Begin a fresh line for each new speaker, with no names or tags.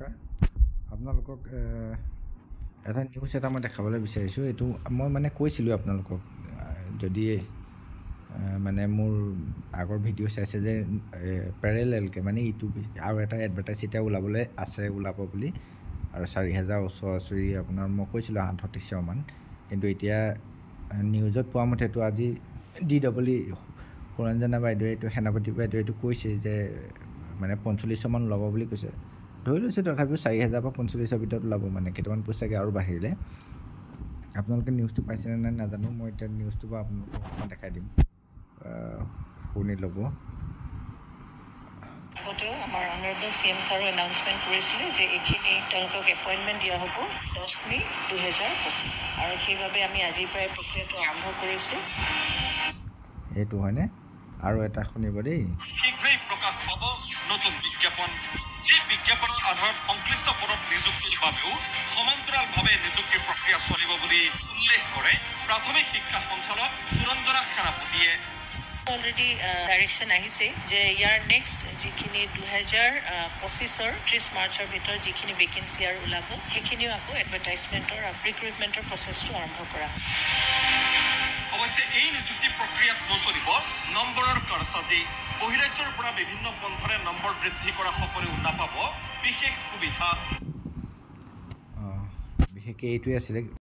নমস্কাৰ আপোনালোকক এটা নিউজ এটা মই দেখাবলৈ বিচাৰিছোঁ এইটো মই মানে কৈছিলোঁ আপোনালোকক যদি মানে মোৰ আগৰ ভিডিঅ' চাইছে যে পেৰেলেলকে মানে ইউটিউব আৰু এটা এডভাৰটাইজ এতিয়া ওলাবলৈ আছে ওলাব বুলি আৰু 4000 ওচৰা-ওচৰি আপোনাৰ মই কৈছিলোঁ 3800 মান কিন্তু এতিয়া নিউজত পোৱা মতে এইটো আজি DW সুৰঞ্জনা বাইদেৱে এইটো সেনাপতি বাইদেৱে এইটো কৈছে যে মানে 4500 মান ল'ব বুলি কৈছে ধৰি লৈছে তথাপিও 4000 পৰা 4500 ভিতৰত ওলাব মানে কেইটামান পইচাকে আৰু বাঢ়িলে আপোনালোকে নিউজটো পাইছেনে নাই নাজানো মই এতিয়া নিউজটো বা আপোনালোকক অকণমান দেখাই দিম শুনি ল'ব
আগতেও আমাৰ অনাৰেবল CM ছাৰো এনাউন্সমেণ্ট কৰিছিলে যে এইখিনি তেওঁলোকক এপইণ্টমেণ্ট দিয়া হ'ব 10 মে 2025 আৰু সেইবাবে আমি আজিৰ পৰাই প্ৰক্ৰিয়াটো আৰম্ভ কৰিছোঁ
এইটো হয়নে আৰু এটা শুনিব দেই
শীঘ্ৰেই প্ৰকাশ পাব নতুন বিজ্ঞাপন যি বিজ্ঞাপনৰ আধাৰত সংশ্লিষ্ট পদত নিযুক্তিৰ বাবেও সমান্তৰালভাৱে নিযুক্তিৰ প্ৰক্ৰিয়া চলিব বুলি উল্লেখ কৰে প্ৰাথমিক শিক্ষা সঞ্চালক সুৰঞ্জনা সেনাপতিয়ে
অলৰেডি ডাইৰেকশ্যন আহিছে যে ইয়াৰ নেক্সট যিখিনি 2025ৰ 30 মাৰ্চৰ ভিতৰত যিখিনি ভেকেঞ্চি আৰু ওলাব সেইখিনিও আকৌ এডভাৰটাইজমেণ্টৰ ৰিক্ৰুইটমেণ্টৰ প্ৰচেছটো আৰম্ভ কৰা
অৱশ্যে এই নিযুক্তি প্ৰক্ৰিয়াত নচলিব নম্বৰৰ কাৰচাজি বহিৰাজ্যৰ পৰা বিভিন্ন পন্থাৰে নম্বৰ বৃদ্ধি কৰা সকলেও নাপাব বিশেষ সুবিধা
বিশেষকৈ এইটোৱে আছিলে